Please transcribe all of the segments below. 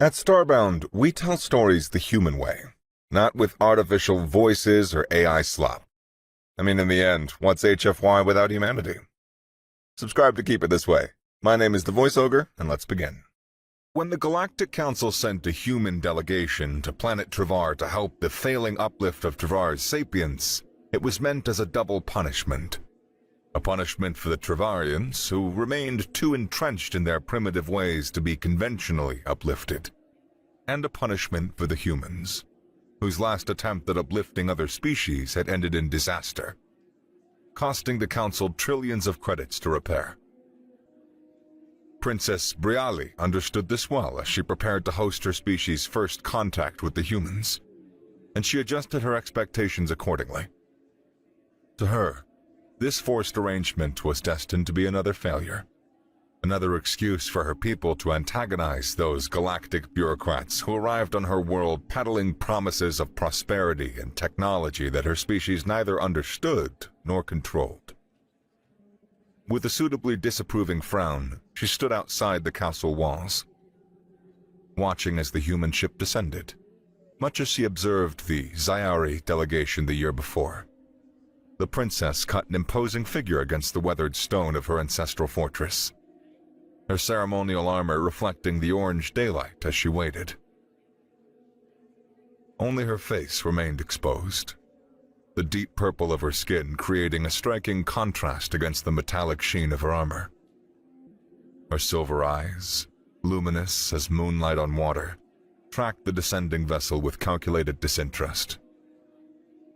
At Starbound, we tell stories the human way, not with artificial voices or AI slop. I mean, in the end, what's HFY without humanity? Subscribe to keep it this way. My name is the Voice Ogre, and let's begin. When the Galactic Council sent a human delegation to planet Travar to help the failing uplift of Travar's sapience, it was meant as a double punishment. A punishment for the Travarians, who remained too entrenched in their primitive ways to be conventionally uplifted, and a punishment for the humans, whose last attempt at uplifting other species had ended in disaster, costing the Council trillions of credits to repair. Princess Briali understood this well as she prepared to host her species' first contact with the humans, and she adjusted her expectations accordingly. To her, this forced arrangement was destined to be another failure, another excuse for her people to antagonize those galactic bureaucrats who arrived on her world peddling promises of prosperity and technology that her species neither understood nor controlled. With a suitably disapproving frown, she stood outside the castle walls, watching as the human ship descended, much as she observed the Zyari delegation the year before. The princess cut an imposing figure against the weathered stone of her ancestral fortress, her ceremonial armor reflecting the orange daylight as she waited. Only her face remained exposed, the deep purple of her skin creating a striking contrast against the metallic sheen of her armor. Her silver eyes, luminous as moonlight on water, tracked the descending vessel with calculated disinterest.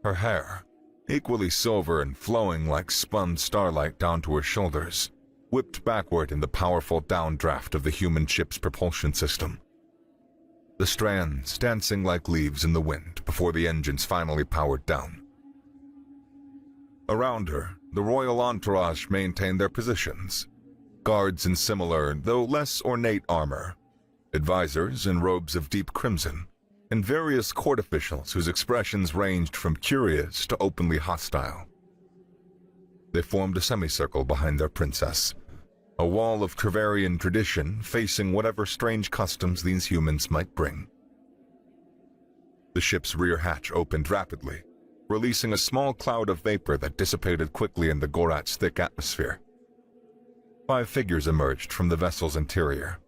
Her hair, equally silver and flowing like spun starlight down to her shoulders, whipped backward in the powerful downdraft of the human ship's propulsion system, the strands dancing like leaves in the wind before the engines finally powered down. Around her, the royal entourage maintained their positions, guards in similar, though less ornate armor, advisors in robes of deep crimson, and various court officials whose expressions ranged from curious to openly hostile. They formed a semicircle behind their princess, a wall of Travarian tradition facing whatever strange customs these humans might bring. The ship's rear hatch opened rapidly, releasing a small cloud of vapor that dissipated quickly in the Gorat's thick atmosphere. 5 figures emerged from the vessel's interior,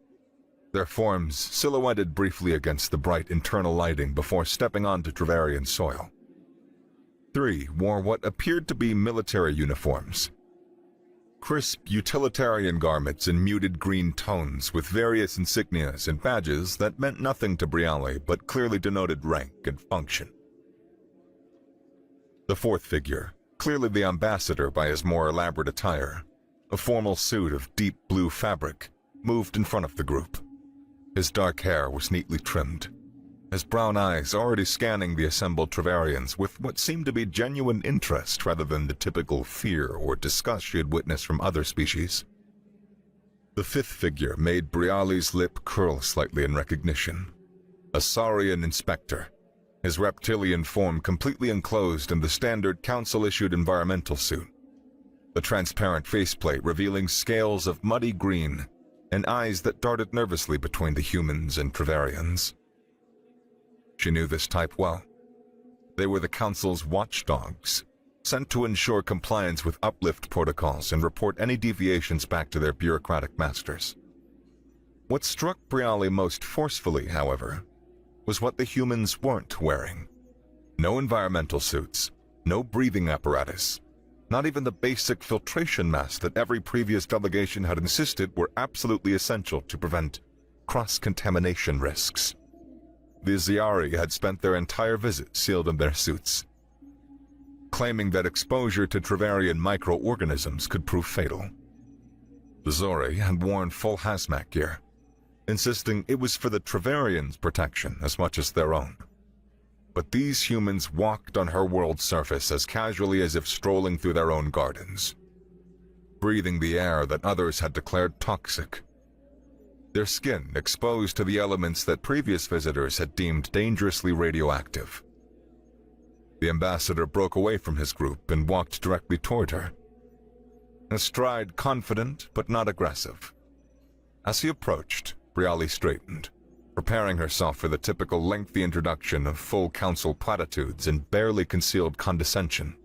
their forms silhouetted briefly against the bright internal lighting before stepping onto Travarian soil. 3 wore what appeared to be military uniforms, crisp utilitarian garments in muted green tones with various insignias and badges that meant nothing to Briali but clearly denoted rank and function. The 4th figure, clearly the ambassador by his more elaborate attire, a formal suit of deep blue fabric, moved in front of the group. His dark hair was neatly trimmed, his brown eyes already scanning the assembled Travarians with what seemed to be genuine interest rather than the typical fear or disgust she had witnessed from other species. The 5th figure made Briali's lip curl slightly in recognition. A Saurian inspector, his reptilian form completely enclosed in the standard council-issued environmental suit, the transparent faceplate revealing scales of muddy green and eyes that darted nervously between the humans and Travarians. She knew this type well. They were the Council's watchdogs, sent to ensure compliance with uplift protocols and report any deviations back to their bureaucratic masters. What struck Briali most forcefully, however, was what the humans weren't wearing. No environmental suits, no breathing apparatus, not even the basic filtration masks that every previous delegation had insisted were absolutely essential to prevent cross-contamination risks. The Zyari had spent their entire visit sealed in their suits, claiming that exposure to Travarian microorganisms could prove fatal. The Zori had worn full hazmat gear, insisting it was for the Travarians' protection as much as their own. But these humans walked on her world's surface as casually as if strolling through their own gardens, breathing the air that others had declared toxic, their skin exposed to the elements that previous visitors had deemed dangerously radioactive. The ambassador broke away from his group and walked directly toward her, a stride confident but not aggressive. As he approached, Briali straightened, preparing herself for the typical lengthy introduction of full council platitudes and barely concealed condescension.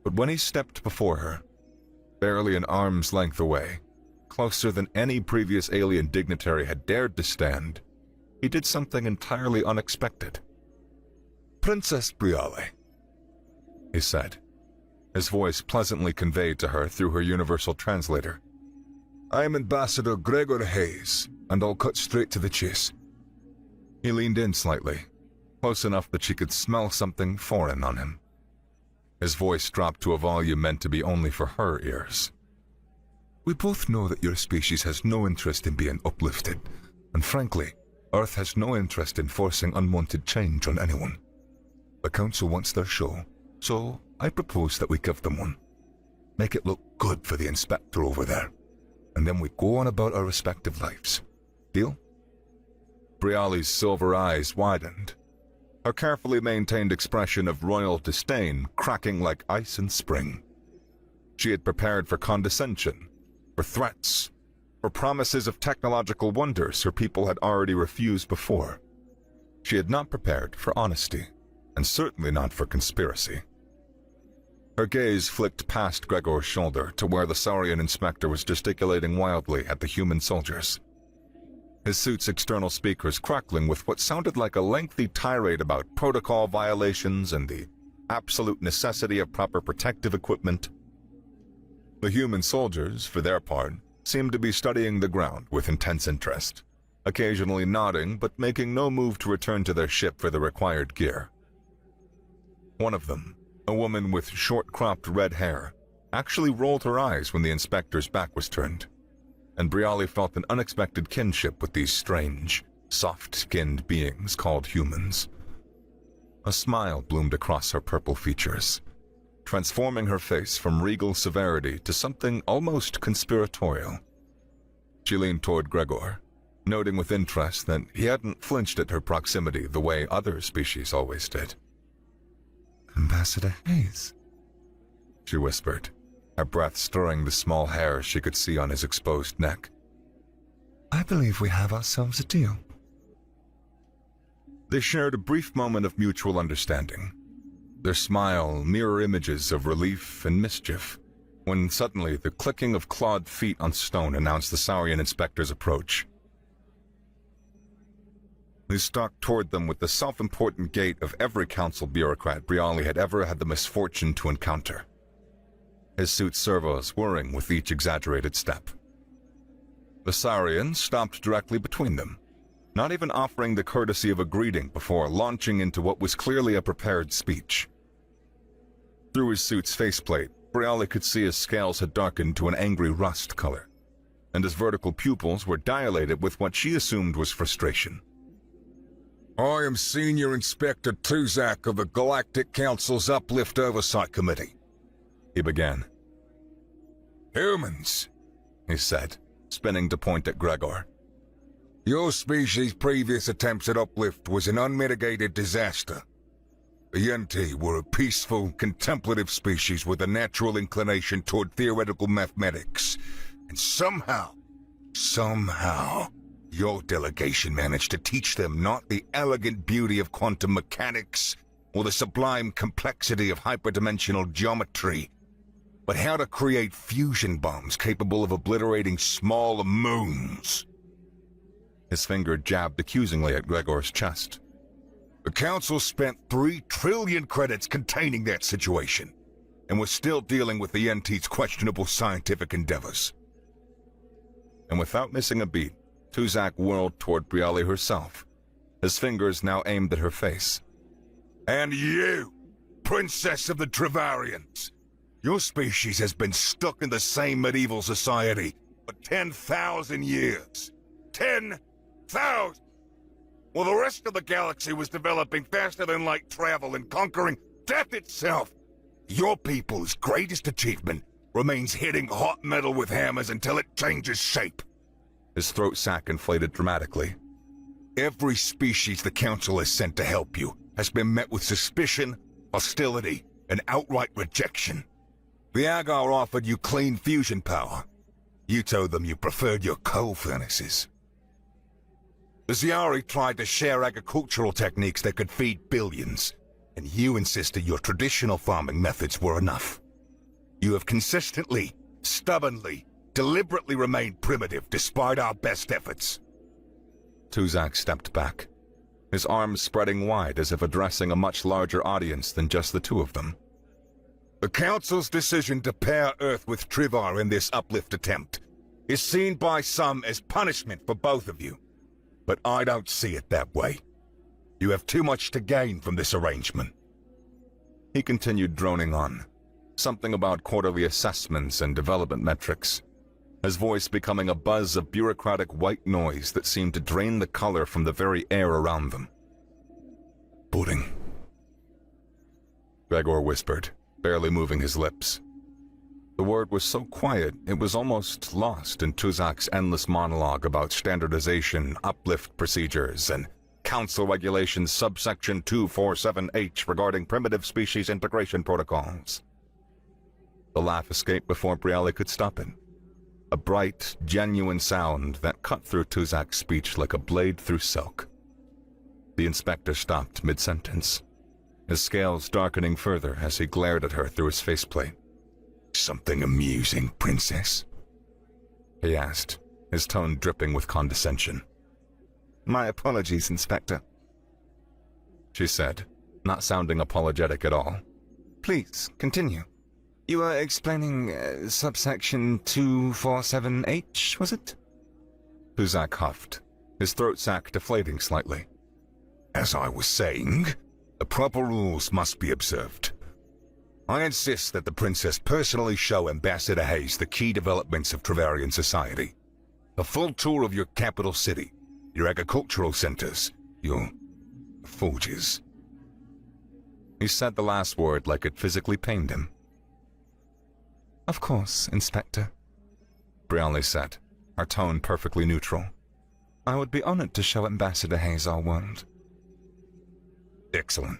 But when he stepped before her, barely an arm's length away, closer than any previous alien dignitary had dared to stand, he did something entirely unexpected. "Princess Briale," he said, his voice pleasantly conveyed to her through her universal translator. "I am Ambassador Gregor Hayes, and I'll cut straight to the chase." He leaned in slightly, close enough that she could smell something foreign on him. His voice dropped to a volume meant to be only for her ears. "We both know that your species has no interest in being uplifted, and frankly, Earth has no interest in forcing unwanted change on anyone. The Council wants their show, so I propose that we give them one. Make it look good for the Inspector over there, and then we go on about our respective lives. Deal?" Briale's silver eyes widened, her carefully maintained expression of royal disdain cracking like ice in spring. She had prepared for condescension, for threats, for promises of technological wonders her people had already refused before. She had not prepared for honesty, and certainly not for conspiracy. Her gaze flicked past Gregor's shoulder to where the Saurian inspector was gesticulating wildly at the human soldiers, his suit's external speakers crackling with what sounded like a lengthy tirade about protocol violations and the absolute necessity of proper protective equipment. The human soldiers, for their part, seemed to be studying the ground with intense interest, occasionally nodding but making no move to return to their ship for the required gear. One of them, a woman with short-cropped red hair, actually rolled her eyes when the inspector's back was turned, and Briale felt an unexpected kinship with these strange, soft-skinned beings called humans. A smile bloomed across her purple features, transforming her face from regal severity to something almost conspiratorial. She leaned toward Gregor, noting with interest that he hadn't flinched at her proximity the way other species always did. "Ambassador Hayes," she whispered, her breath stirring the small hair she could see on his exposed neck. "I believe we have ourselves a deal." They shared a brief moment of mutual understanding, their smile mirror images of relief and mischief, when suddenly the clicking of clawed feet on stone announced the Saurian inspector's approach. He stalked toward them with the self-important gait of every council bureaucrat Briale had ever had the misfortune to encounter, his suit's servos whirring with each exaggerated step. The Saurian stopped directly between them, not even offering the courtesy of a greeting before launching into what was clearly a prepared speech. Through his suit's faceplate, Briale could see his scales had darkened to an angry rust color, and his vertical pupils were dilated with what she assumed was frustration. "I am Senior Inspector Tuzak of the Galactic Council's Uplift Oversight Committee," he began. "Humans," he said, spinning to point at Gregor. "Your species' previous attempts at uplift was an unmitigated disaster. The Yenti were a peaceful, contemplative species with a natural inclination toward theoretical mathematics, and somehow, your delegation managed to teach them not the elegant beauty of quantum mechanics or the sublime complexity of hyperdimensional geometry, but how to create fusion bombs capable of obliterating small moons." His finger jabbed accusingly at Gregor's chest. "The Council spent 3 trillion credits containing that situation, and was still dealing with the Yenti's questionable scientific endeavors." And without missing a beat, Tuzak whirled toward Briale herself, his fingers now aimed at her face. "And you, Princess of the Travarians, your species has been stuck in the same medieval society for 10,000 years. 10,000! While the rest of the galaxy was developing faster than light travel and conquering death itself, your people's greatest achievement remains hitting hot metal with hammers until it changes shape." His throat sac inflated dramatically. "Every species the Council has sent to help you has been met with suspicion, hostility, and outright rejection. The Agar offered you clean fusion power. You told them you preferred your coal furnaces." The Zyari tried to share agricultural techniques that could feed billions, and you insisted your traditional farming methods were enough. You have consistently, stubbornly, deliberately remained primitive despite our best efforts. Tuzak stepped back, his arms spreading wide as if addressing a much larger audience than just the two of them. The Council's decision to pair Earth with Trivar in this uplift attempt is seen by some as punishment for both of you. But I don't see it that way. You have too much to gain from this arrangement. He continued droning on, something about quarterly assessments and development metrics, his voice becoming a buzz of bureaucratic white noise that seemed to drain the color from the very air around them. Pudding, Gregor whispered, barely moving his lips. The word was so quiet it was almost lost in Tuzak's endless monologue about standardization, uplift procedures, and Council Regulations subsection 247H regarding primitive species integration protocols. The laugh escaped before Briali could stop it. A bright, genuine sound that cut through Tuzak's speech like a blade through silk. The inspector stopped mid-sentence, his scales darkening further as he glared at her through his faceplate. Something amusing, Princess? He asked, his tone dripping with condescension. My apologies, Inspector, she said, not sounding apologetic at all. Please, continue. You were explaining subsection 247H, was it? Tuzak huffed, his throat sac deflating slightly. As I was saying, the proper rules must be observed. I insist that the Princess personally show Ambassador Hayes the key developments of Trivarian society. A full tour of your capital city, your agricultural centers, your forges. He said the last word like it physically pained him. Of course, Inspector, Briali said, her tone perfectly neutral. I would be honored to show Ambassador Hayes our world. Excellent.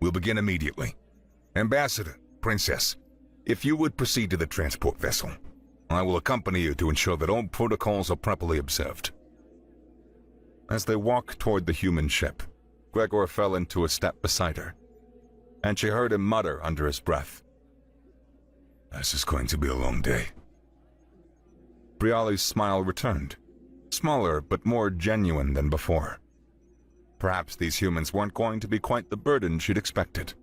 We'll begin immediately. Ambassador, Princess, if you would proceed to the transport vessel, I will accompany you to ensure that all protocols are properly observed. As they walked toward the human ship, Gregor fell into a step beside her, and she heard him mutter under his breath. This is going to be a long day. Briali's smile returned, smaller but more genuine than before. Perhaps these humans weren't going to be quite the burden she'd expected.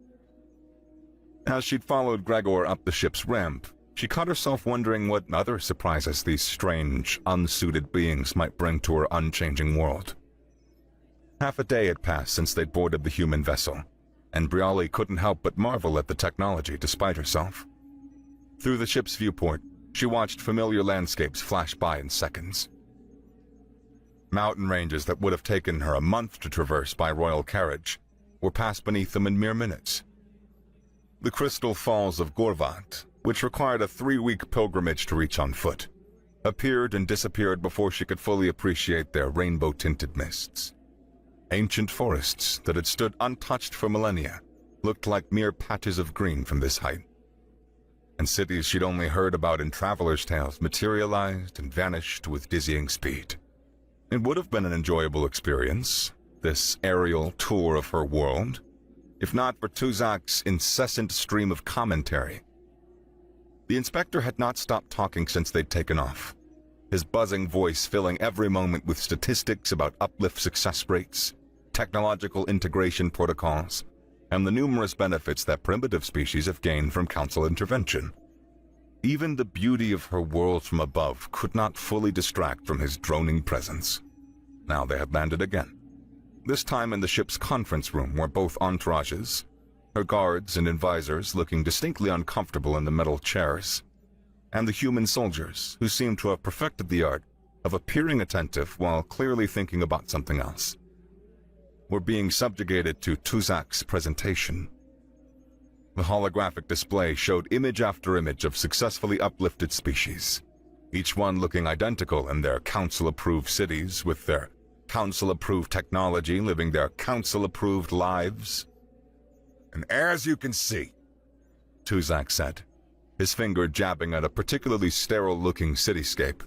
As she'd followed Gregor up the ship's ramp, she caught herself wondering what other surprises these strange, unsuited beings might bring to her unchanging world. Half a day had passed since they'd boarded the human vessel, and Briali couldn't help but marvel at the technology despite herself. Through the ship's viewport, she watched familiar landscapes flash by in seconds. Mountain ranges that would have taken her a month to traverse by royal carriage were passed beneath them in mere minutes. The crystal falls of Gorvat, which required a 3-week pilgrimage to reach on foot, appeared and disappeared before she could fully appreciate their rainbow-tinted mists. Ancient forests that had stood untouched for millennia looked like mere patches of green from this height. And cities she'd only heard about in travelers' tales materialized and vanished with dizzying speed. It would have been an enjoyable experience, this aerial tour of her world, if not for Tuzak's incessant stream of commentary. The inspector had not stopped talking since they'd taken off, his buzzing voice filling every moment with statistics about uplift success rates, technological integration protocols, and the numerous benefits that primitive species have gained from council intervention. Even the beauty of her world from above could not fully distract from his droning presence. Now they had landed again, this time in the ship's conference room where both entourages, her guards and advisors looking distinctly uncomfortable in the metal chairs, and the human soldiers who seemed to have perfected the art of appearing attentive while clearly thinking about something else, were being subjugated to Tuzak's presentation. The holographic display showed image after image of successfully uplifted species, each one looking identical in their council-approved cities with their council-approved technology living their council-approved lives. And as you can see, Tuzak said, his finger jabbing at a particularly sterile-looking cityscape,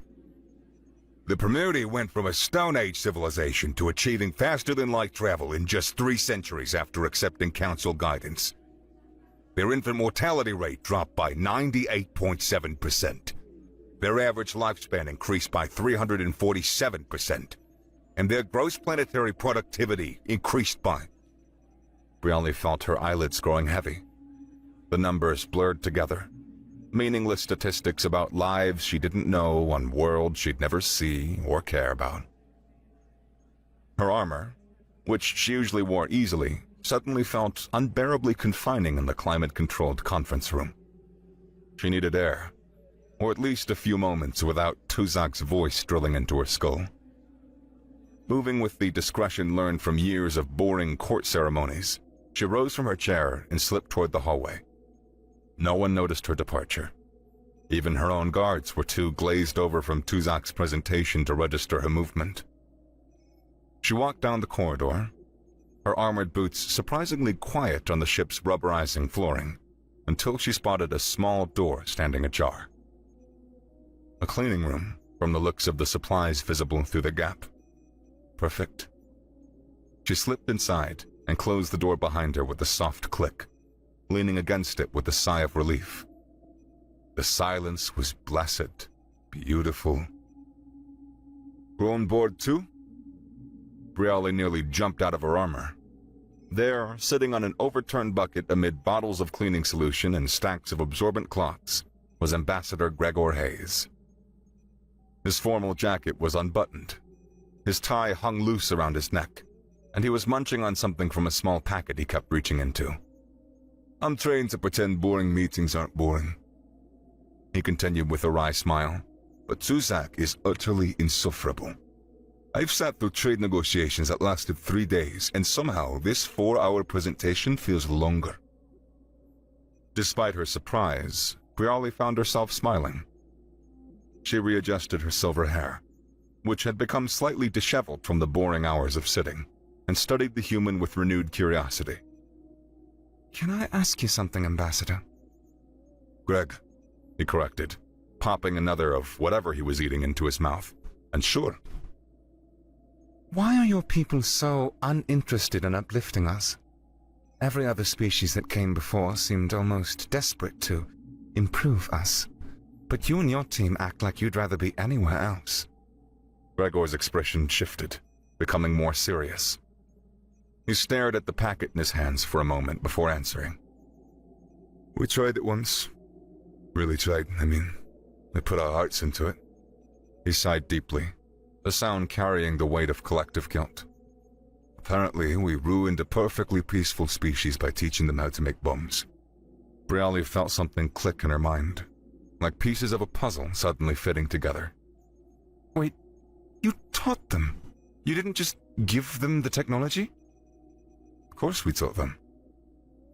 The Primuti went from a Stone Age civilization to achieving faster-than-light travel in just 3 centuries after accepting Council guidance. Their infant mortality rate dropped by 98.7%. Their average lifespan increased by 347%. And their gross planetary productivity increased by... Briali felt her eyelids growing heavy. The numbers blurred together. Meaningless statistics about lives she didn't know on worlds she'd never see or care about. Her armor, which she usually wore easily, suddenly felt unbearably confining in the climate-controlled conference room. She needed air, or at least a few moments without Tuzak's voice drilling into her skull. Moving with the discretion learned from years of boring court ceremonies, she rose from her chair and slipped toward the hallway. No one noticed her departure. Even her own guards were too glazed over from Tuzak's presentation to register her movement. She walked down the corridor, her armored boots surprisingly quiet on the ship's rubberizing flooring, until she spotted a small door standing ajar. A cleaning room, from the looks of the supplies visible through the gap. Perfect. She slipped inside and closed the door behind her with a soft click, leaning against it with a sigh of relief. The silence was blessed, beautiful. "We're on board too?" Briali nearly jumped out of her armor. There, sitting on an overturned bucket amid bottles of cleaning solution and stacks of absorbent cloths, was Ambassador Gregor Hayes. His formal jacket was unbuttoned. His tie hung loose around his neck, and he was munching on something from a small packet he kept reaching into. "I'm trained to pretend boring meetings aren't boring," he continued with a wry smile, "but Tuzak is utterly insufferable. I've sat through trade negotiations that lasted 3 days, and somehow this 4-hour presentation feels longer." Despite her surprise, Briali found herself smiling. She readjusted her silver hair, which had become slightly disheveled from the boring hours of sitting, and studied the human with renewed curiosity. Can I ask you something, Ambassador? "Greg," he corrected, popping another of whatever he was eating into his mouth. "And sure." Why are your people so uninterested in uplifting us? Every other species that came before seemed almost desperate to improve us. But you and your team act like you'd rather be anywhere else. Gregor's expression shifted, becoming more serious. He stared at the packet in his hands for a moment before answering. "We tried it once. Really tried, I mean. We put our hearts into it." He sighed deeply, a sound carrying the weight of collective guilt. "Apparently, we ruined a perfectly peaceful species by teaching them how to make bombs." Briali felt something click in her mind, like pieces of a puzzle suddenly fitting together. Wait, you taught them? You didn't just give them the technology? "Of course we taught them,"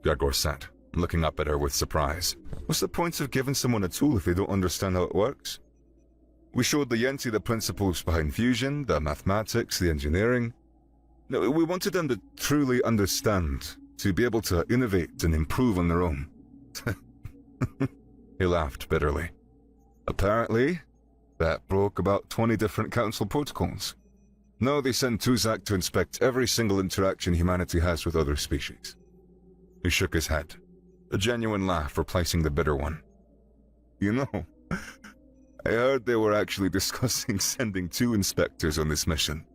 Gregor said, looking up at her with surprise. "What's the point of giving someone a tool if they don't understand how it works? We showed the Yenti the principles behind fusion, the mathematics, the engineering. No, we wanted them to truly understand, to be able to innovate and improve on their own." He laughed bitterly. "Apparently, that broke about 20 different council protocols. Now they send Tuzak to inspect every single interaction humanity has with other species." He shook his head, a genuine laugh replacing the bitter one. "You know, I heard they were actually discussing sending 2 inspectors on this mission.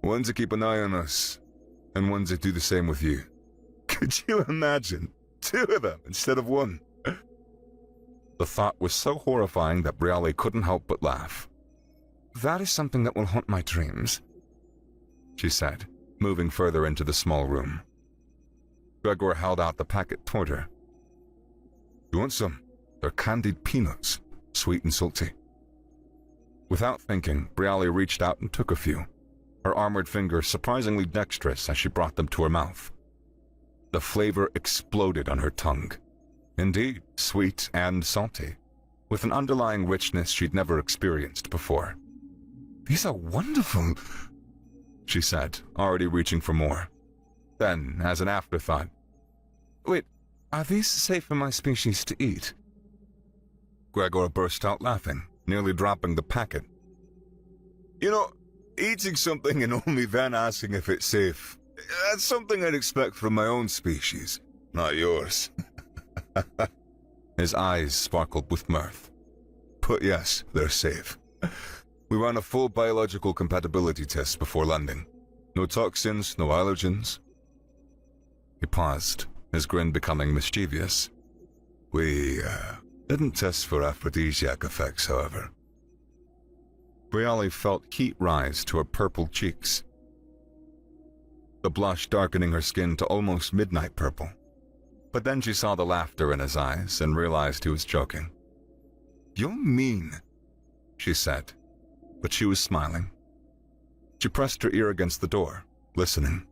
One to keep an eye on us, and one to do the same with you. Could you imagine? 2 of them instead of 1. The thought was so horrifying that Briali couldn't help but laugh. "That is something that will haunt my dreams," she said, moving further into the small room. Gregor held out the packet toward her. "You want some? They're candied peanuts, sweet and salty." Without thinking, Briali reached out and took a few, her armored fingers surprisingly dexterous as she brought them to her mouth. The flavor exploded on her tongue. Indeed, sweet and salty, with an underlying richness she'd never experienced before. "These are wonderful," she said, already reaching for more. Then, as an afterthought, "Wait, are these safe for my species to eat?" Gregor burst out laughing, nearly dropping the packet. You know, eating something and only then asking if it's safe. That's something I'd expect from my own species, not yours. His eyes sparkled with mirth. But yes, they're safe. We ran a full biological compatibility test before landing. No toxins, no allergens. He paused, his grin becoming mischievous. We didn't test for aphrodisiac effects, however. Briali felt heat rise to her purple cheeks, the blush darkening her skin to almost midnight purple. But then she saw the laughter in his eyes and realized he was joking. "You're mean," she said, but she was smiling. She pressed her ear against the door, listening.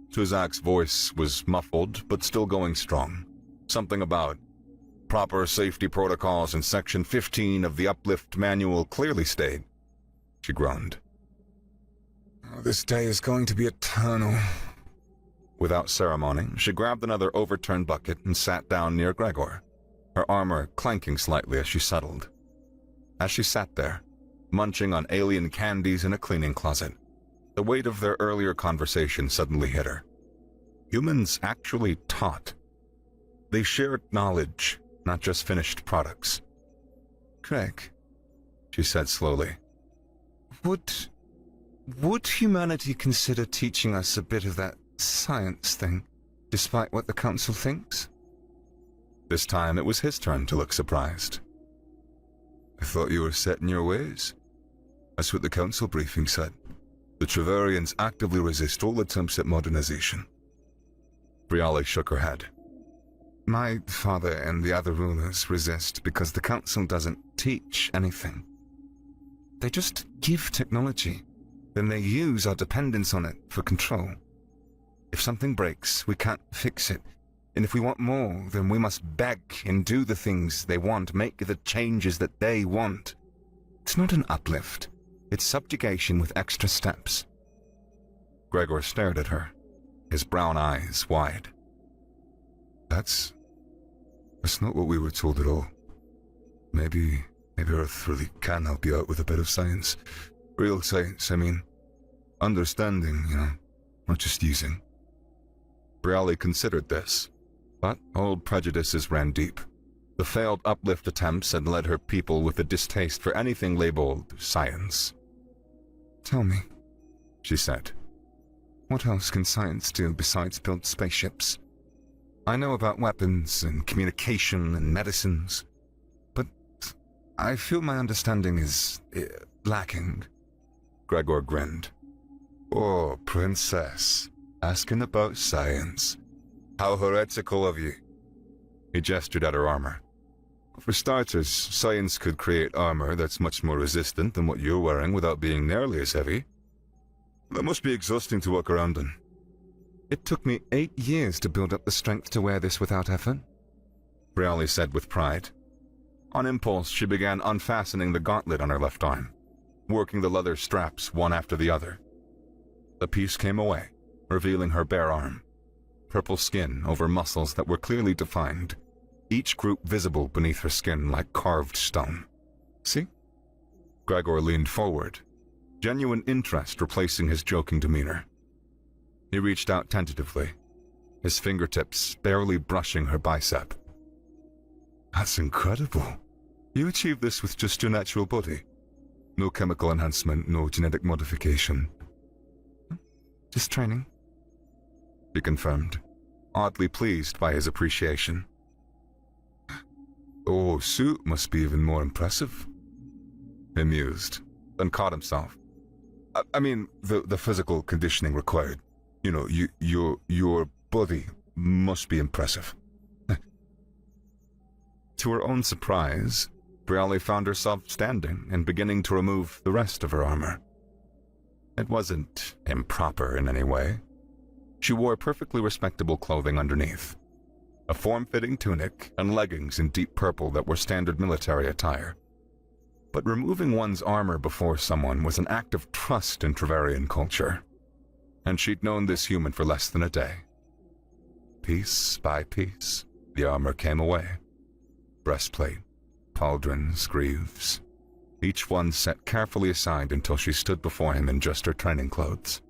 Tuzak's voice was muffled, but still going strong. Something about proper safety protocols in Section 15 of the Uplift Manual clearly stayed. She groaned. "Oh, this day is going to be eternal." Without ceremony, she grabbed another overturned bucket and sat down near Gregor, her armor clanking slightly as she settled. As she sat there, munching on alien candies in a cleaning closet, the weight of their earlier conversation suddenly hit her. Humans actually taught. They shared knowledge, not just finished products. Craig, she said slowly. Would humanity consider teaching us a bit of that science thing, despite what the Council thinks? This time it was his turn to look surprised. "I thought you were set in your ways. That's what the Council briefing said. The Trevarians actively resist all attempts at modernization." Briali shook her head. My father and the other rulers resist because the Council doesn't teach anything. They just give technology, then they use our dependence on it for control. If something breaks, we can't fix it. And if we want more, then we must beg and do the things they want, make the changes that they want. It's not an uplift. It's subjugation with extra steps. Gregor stared at her, his brown eyes wide. That's not what we were told at all. Maybe Earth really can help you out with a bit of science. Real science, I mean. Understanding, not just using. Briali considered this, but old prejudices ran deep. The failed uplift attempts had led her people with a distaste for anything labeled science. Tell me, she said. What else can science do besides build spaceships? I know about weapons and communication and medicines, but I feel my understanding is lacking. Gregor grinned. "Oh, princess, asking about science. How heretical of you." He gestured at her armor. "For starters, science could create armor that's much more resistant than what you're wearing without being nearly as heavy. That must be exhausting to walk around in." It took me 8 years to build up the strength to wear this without effort, Briali said with pride. On impulse, she began unfastening the gauntlet on her left arm, working the leather straps one after the other. The piece came away, revealing her bare arm, purple skin over muscles that were clearly defined, each group visible beneath her skin like carved stone. See? Gregor leaned forward, genuine interest replacing his joking demeanor. He reached out tentatively, his fingertips barely brushing her bicep. "That's incredible. You achieved this with just your natural body. No chemical enhancement, no genetic modification." Just training, he confirmed, oddly pleased by his appreciation. "Oh, suit must be even more impressive." He mused, then caught himself. I mean, the physical conditioning required. Your body must be impressive. To her own surprise, Briali found herself standing and beginning to remove the rest of her armor. It wasn't improper in any way. She wore perfectly respectable clothing underneath, a form-fitting tunic and leggings in deep purple that were standard military attire. But removing one's armor before someone was an act of trust in Trevarian culture, and she'd known this human for less than a day. Piece by piece, the armor came away. Breastplate, pauldrons, greaves. each one set carefully aside until she stood before him in just her training clothes.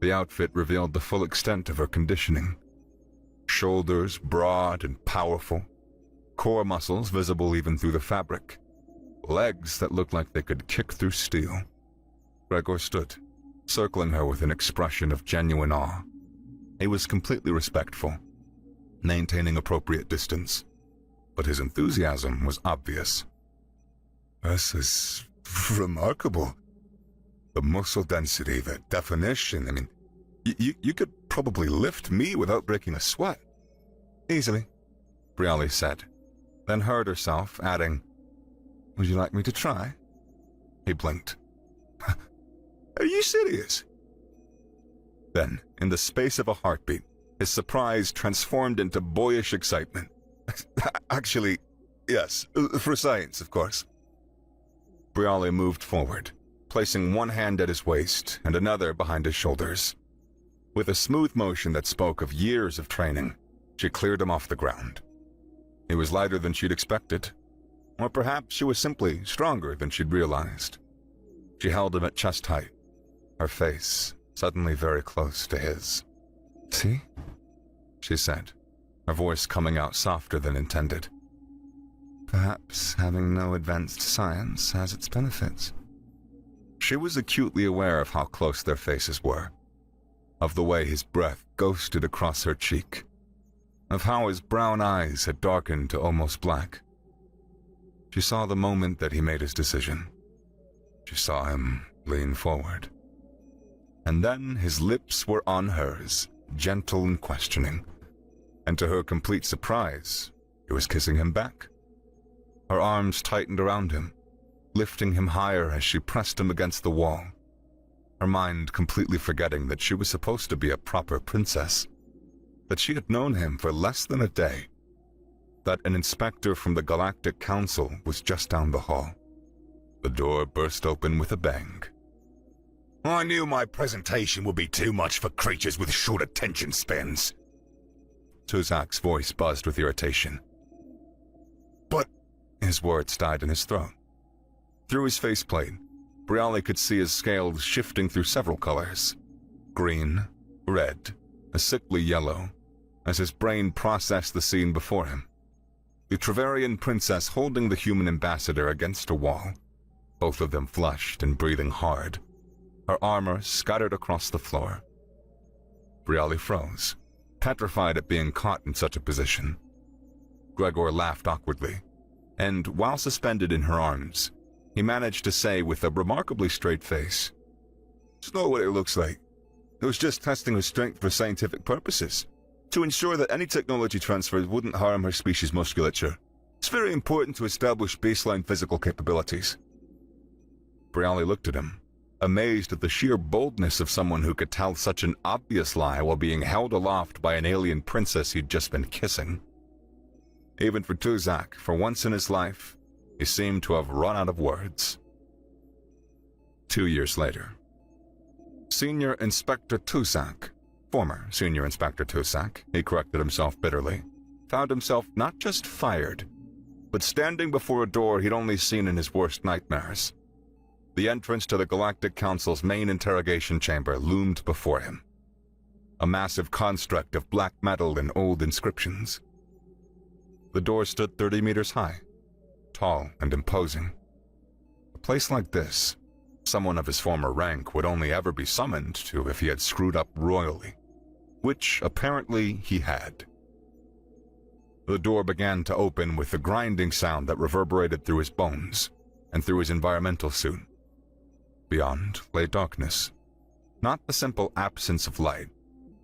The outfit revealed the full extent of her conditioning. Shoulders broad and powerful, core muscles visible even through the fabric, legs that looked like they could kick through steel. Gregor stood, circling her with an expression of genuine awe. He was completely respectful, maintaining appropriate distance, but his enthusiasm was obvious. This is remarkable. The muscle density, the definition, I mean, you could probably lift me without breaking a sweat. Easily, Briali said, then heard herself adding, "Would you like me to try?" He blinked. Are you serious? Then, in the space of a heartbeat, his surprise transformed into boyish excitement. Actually, yes, for science, of course. Briali moved forward, placing one hand at his waist and another behind his shoulders. With a smooth motion that spoke of years of training, she cleared him off the ground. He was lighter than she'd expected, or perhaps she was simply stronger than she'd realized. She held him at chest height, her face suddenly very close to his. "See?" she said, her voice coming out softer than intended. "Perhaps having no advanced science has its benefits." She was acutely aware of how close their faces were, of the way his breath ghosted across her cheek, of how his brown eyes had darkened to almost black. She saw the moment that he made his decision. She saw him lean forward. And then his lips were on hers, gentle and questioning. And to her complete surprise, he was kissing him back. Her arms tightened around him, lifting him higher as she pressed him against the wall, her mind completely forgetting that she was supposed to be a proper princess, that she had known him for less than a day, that an inspector from the Galactic Council was just down the hall. The door burst open with a bang. I knew my presentation would be too much for creatures with short attention spans. Tuzak's voice buzzed with irritation. But his words died in his throat. Through his faceplate, Briali could see his scales shifting through several colors. Green, red, a sickly yellow, as his brain processed the scene before him. The Trevarian princess holding the human ambassador against a wall, both of them flushed and breathing hard, her armor scattered across the floor. Briali froze, petrified at being caught in such a position. Gregor laughed awkwardly, and while suspended in her arms, he managed to say with a remarkably straight face, "It's not what it looks like. It was just testing her strength for scientific purposes, to ensure that any technology transfer wouldn't harm her species' musculature. It's very important to establish baseline physical capabilities." Briali looked at him, amazed at the sheer boldness of someone who could tell such an obvious lie while being held aloft by an alien princess he'd just been kissing. Even for Tuzak, for once in his life, he seemed to have run out of words. 2 years later, Senior Inspector Tuzak, former Senior Inspector Tuzak, he corrected himself bitterly, found himself not just fired, but standing before a door he'd only seen in his worst nightmares. The entrance to the Galactic Council's main interrogation chamber loomed before him, a massive construct of black metal and old inscriptions. The door stood 30 meters high, tall and imposing. A place like this, someone of his former rank would only ever be summoned to if he had screwed up royally, which apparently he had. The door began to open with a grinding sound that reverberated through his bones and through his environmental suit. Beyond lay darkness, not the simple absence of light,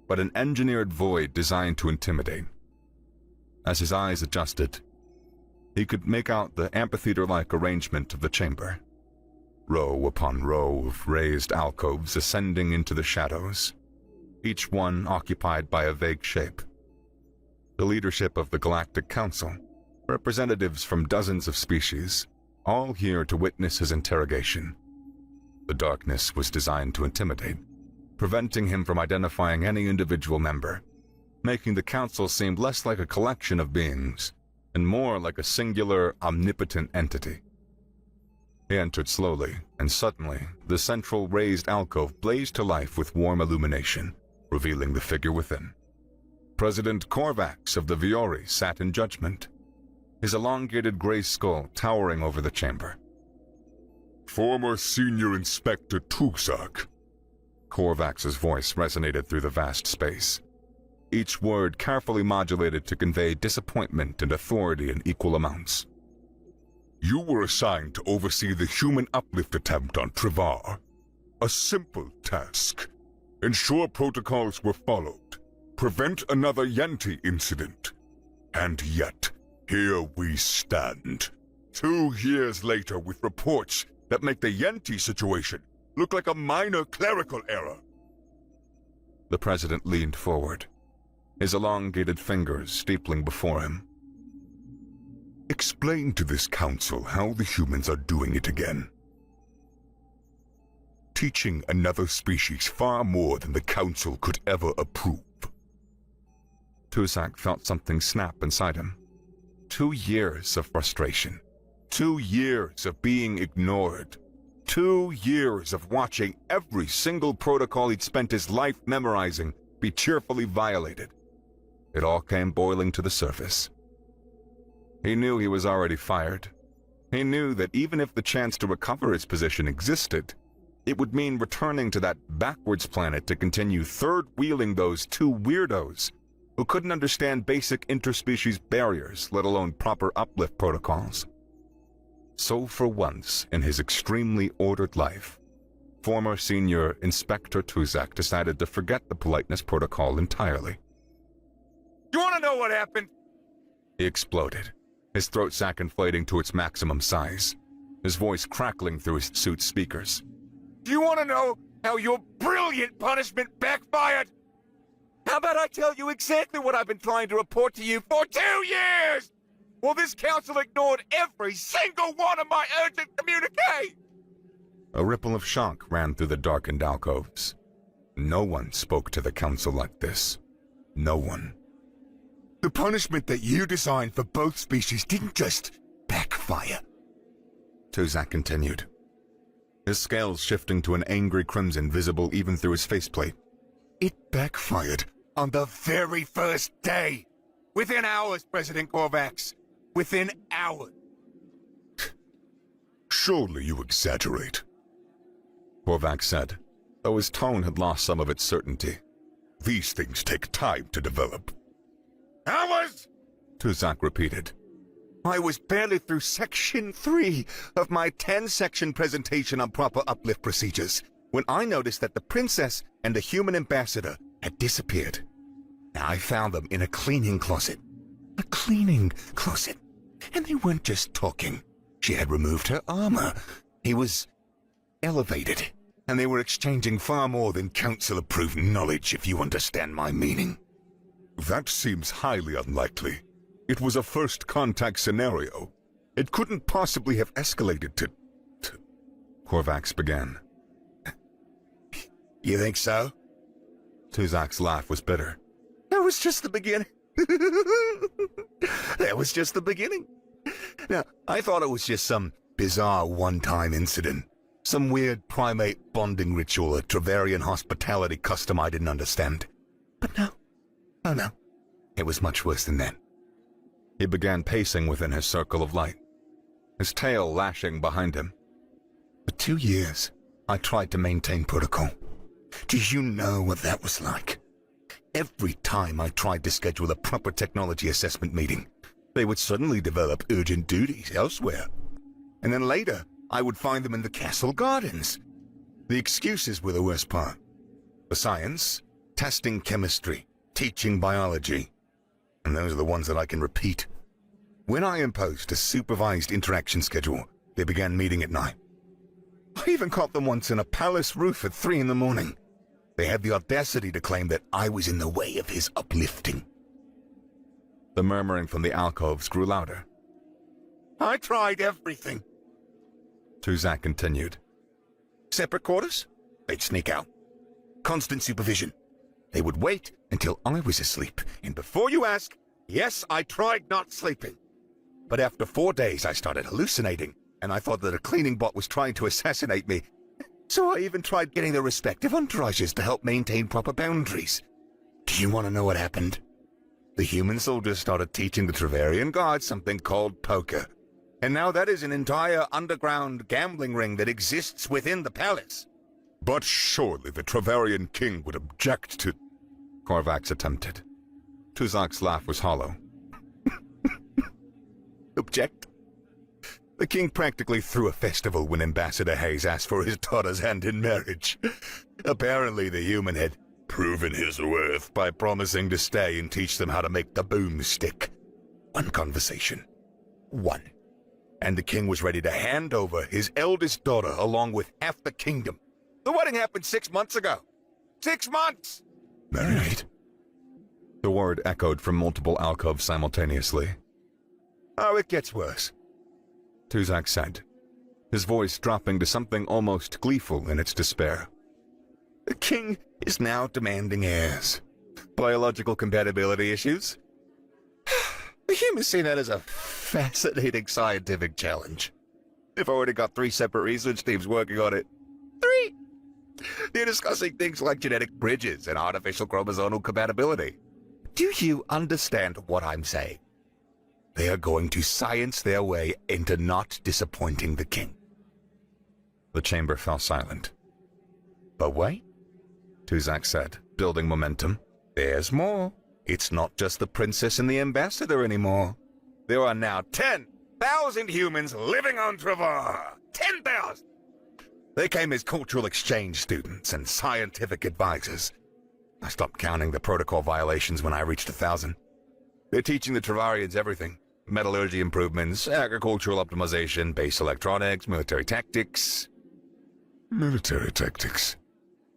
but an engineered void designed to intimidate. As his eyes adjusted, he could make out the amphitheater-like arrangement of the chamber, row upon row of raised alcoves ascending into the shadows, each one occupied by a vague shape. The leadership of the Galactic Council, representatives from dozens of species, all here to witness his interrogation. The darkness was designed to intimidate, preventing him from identifying any individual member, making the council seem less like a collection of beings and more like a singular, omnipotent entity. He entered slowly, and suddenly, the central raised alcove blazed to life with warm illumination, revealing the figure within. President Korvax of the Viori sat in judgment, his elongated gray skull towering over the chamber. Former Senior Inspector Tuzak. Korvax's voice resonated through the vast space, each word carefully modulated to convey disappointment and authority in equal amounts. You were assigned to oversee the human uplift attempt on Trivar. A simple task. Ensure protocols were followed. Prevent another Yenti incident. And yet, here we stand. 2 years later with reports that make the Yenti situation look like a minor clerical error. The president leaned forward, his elongated fingers steepling before him. Explain to this council how the humans are doing it again. Teaching another species far more than the council could ever approve. Tuzak felt something snap inside him. 2 years of frustration. 2 years of being ignored. 2 years of watching every single protocol he'd spent his life memorizing be cheerfully violated. It all came boiling to the surface. He knew he was already fired. He knew that even if the chance to recover his position existed, it would mean returning to that backwards planet to continue third-wheeling those 2 weirdos who couldn't understand basic interspecies barriers, let alone proper uplift protocols. So for once in his extremely ordered life, former Senior Inspector Tuzak decided to forget the politeness protocol entirely. You want to know what happened? He exploded, his throat sac inflating to its maximum size, his voice crackling through his suit's speakers. Do you want to know how your brilliant punishment backfired? How about I tell you exactly what I've been trying to report to you for 2 years? Well, this council ignored every single one of my urgent communique! A ripple of shock ran through the darkened alcoves. No one spoke to the council like this. No one. The punishment that you designed for both species didn't just backfire. Tuzak continued, his scales shifting to an angry crimson visible even through his faceplate. It backfired on the very first day. Within hours, President Korvax. Within hours. Surely you exaggerate, Korvax said, though his tone had lost some of its certainty. These things take time to develop. Hours? Tuzak repeated. I was barely through Section 3 of my 10-section presentation on proper uplift procedures when I noticed that the princess and the human ambassador had disappeared. I found them in a cleaning closet. A cleaning closet. And they weren't just talking. She had removed her armor. He was elevated. And they were exchanging far more than council-approved knowledge, if you understand my meaning. That seems highly unlikely. It was a first contact scenario. It couldn't possibly have escalated to... Korvax began. You think so? Tuzak's laugh was bitter. That was just the beginning. That was just the beginning. Now, I thought it was just some bizarre one-time incident. Some weird primate bonding ritual, a Travarian hospitality custom I didn't understand. But no. Oh no. It was much worse than that. He began pacing within his circle of light, his tail lashing behind him. For 2 years, I tried to maintain protocol. Do you know what that was like? Every time I tried to schedule a proper technology assessment meeting, they would suddenly develop urgent duties elsewhere. And then later, I would find them in the castle gardens. The excuses were the worst part. For science, testing chemistry, teaching biology. And those are the ones that I can repeat. When I imposed a supervised interaction schedule, they began meeting at night. I even caught them once in a palace roof at 3 in the morning. They had the audacity to claim that I was in the way of his uplifting. The murmuring from the alcoves grew louder. I tried everything. Tuzak continued. Separate quarters? They'd sneak out. Constant supervision. They would wait until I was asleep. And before you ask, yes, I tried not sleeping. But after 4 days, I started hallucinating. and I thought that a cleaning bot was trying to assassinate me. So I even tried getting their respective entourages to help maintain proper boundaries. Do you want to know what happened? The human soldiers started teaching the Trevarian guards something called poker. And now that is an entire underground gambling ring that exists within the palace. But surely the Trevarian king would object to... Korvax attempted. Tuzak's laugh was hollow. Object? The king practically threw a festival when Ambassador Hayes asked for his daughter's hand in marriage. Apparently the human had proven his worth by promising to stay and teach them how to make the boomstick. One conversation. One. And the king was ready to hand over his eldest daughter along with half the kingdom. The wedding happened 6 months ago. 6 months! Married? The word echoed from multiple alcoves simultaneously. Oh, it gets worse, Tuzak said, his voice dropping to something almost gleeful in its despair. The king is now demanding heirs. Biological compatibility issues? The humans see that as a fascinating scientific challenge. They've already got 3 separate research teams working on it. 3! They're discussing things like genetic bridges and artificial chromosomal compatibility. Do you understand what I'm saying? They are going to science their way into not disappointing the king. The chamber fell silent. But wait, Tuzak said, building momentum. There's more. It's not just the princess and the ambassador anymore. There are now 10,000 humans living on Travar. 10,000! They came as cultural exchange students and scientific advisors. I stopped counting the protocol violations when I reached 1,000. They're teaching the Travarians everything. Metallurgy improvements, agricultural optimization, base electronics, military tactics. Military tactics.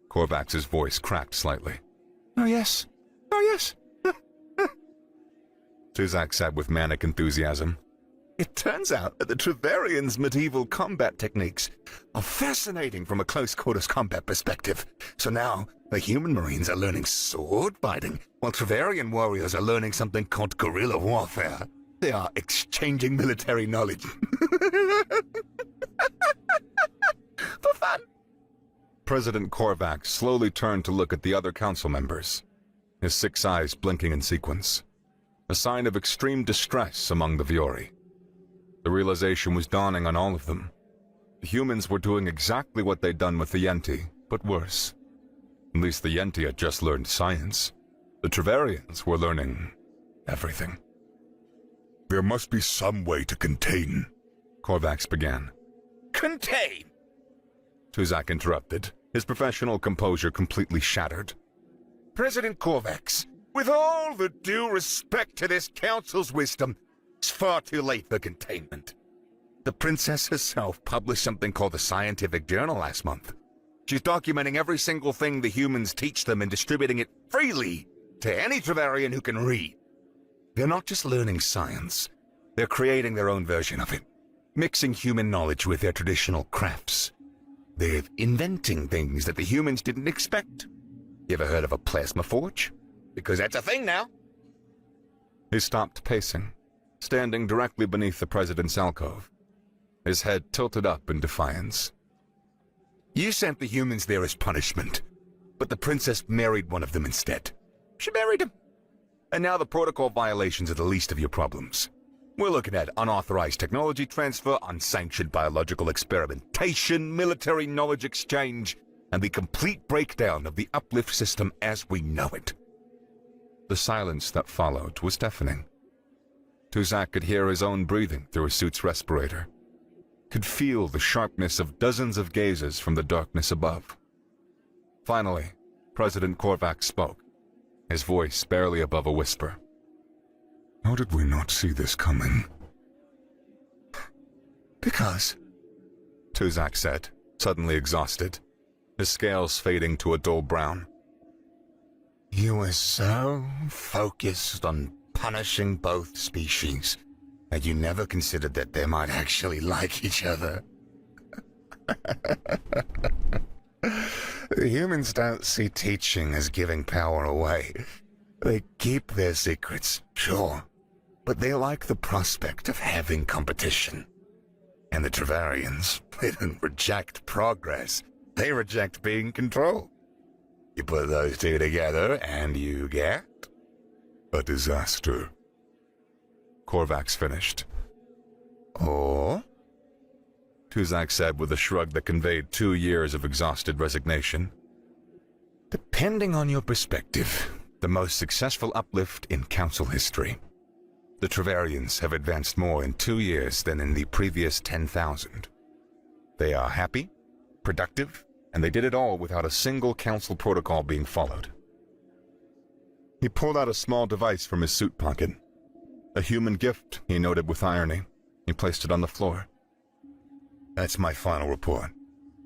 Korvax's voice cracked slightly. Oh yes. Oh yes. Tuzak said with manic enthusiasm. It turns out that the Travarians' medieval combat techniques are fascinating from a close-quarters combat perspective. So now, the human marines are learning sword fighting, while Travarian warriors are learning something called guerrilla warfare. They are exchanging military knowledge. For fun. President Korvax slowly turned to look at the other council members, his 6 eyes blinking in sequence, a sign of extreme distress among the Viori. The realization was dawning on all of them. The humans were doing exactly what they'd done with the Yenti, but worse. At least the Yenti had just learned science. The Travarians were learning everything. There must be some way to contain. Korvax began. Contain? Tuzak interrupted, his professional composure completely shattered. President Korvax, with all the due respect to this council's wisdom, it's far too late for containment. The princess herself published something called the Scientific Journal last month. She's documenting every single thing the humans teach them and distributing it freely to any Travarian who can read. They're not just learning science, they're creating their own version of it, mixing human knowledge with their traditional crafts. They're inventing things that the humans didn't expect. You ever heard of a plasma forge? Because that's a thing now. He stopped pacing, standing directly beneath the president's alcove, his head tilted up in defiance. You sent the humans there as punishment, but the princess married one of them instead. She married him. And now the protocol violations are the least of your problems. We're looking at unauthorized technology transfer, unsanctioned biological experimentation, military knowledge exchange, and the complete breakdown of the uplift system as we know it. The silence that followed was deafening. Tuzak could hear his own breathing through his suit's respirator, could feel the sharpness of dozens of gazes from the darkness above. Finally, President Korvax spoke, his voice barely above a whisper. How did we not see this coming? Because, Tuzak said, suddenly exhausted, his scales fading to a dull brown. You were so focused on punishing both species that you never considered that they might actually like each other. The humans don't see teaching as giving power away. They keep their secrets, sure, but they like the prospect of having competition. And the Travarians, they don't reject progress. They reject being controlled. You put those two together and you get... A disaster. Korvax finished. Or... Tuzak said with a shrug that conveyed 2 years of exhausted resignation. Depending on your perspective, the most successful uplift in Council history. The Travarians have advanced more in 2 years than in the previous 10,000. They are happy, productive, and they did it all without a single Council protocol being followed. He pulled out a small device from his suit pocket. A human gift, he noted with irony. He placed it on the floor. That's my final report.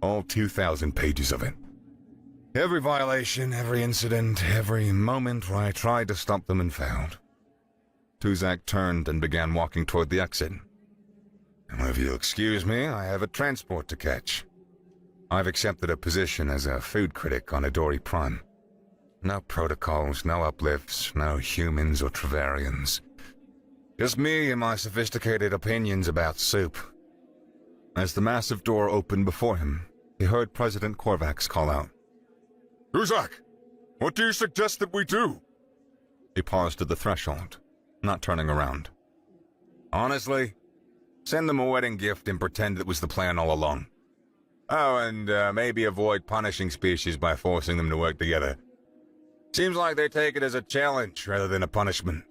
All 2,000 pages of it. Every violation, every incident, every moment where I tried to stop them and failed. Tuzak turned and began walking toward the exit. And if you'll excuse me, I have a transport to catch. I've accepted a position as a food critic on Adori Prime. No protocols, no uplifts, no humans or Travarians. Just me and my sophisticated opinions about soup. As the massive door opened before him, he heard President Korvax call out. Tuzak, what do you suggest that we do? He paused at the threshold, not turning around. Honestly, send them a wedding gift and pretend it was the plan all along. Oh, and maybe avoid punishing species by forcing them to work together. Seems like they take it as a challenge rather than a punishment.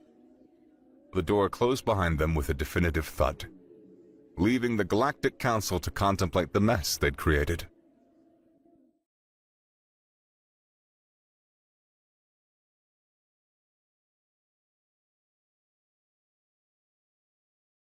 The door closed behind them with a definitive thud, leaving the Galactic Council to contemplate the mess they'd created.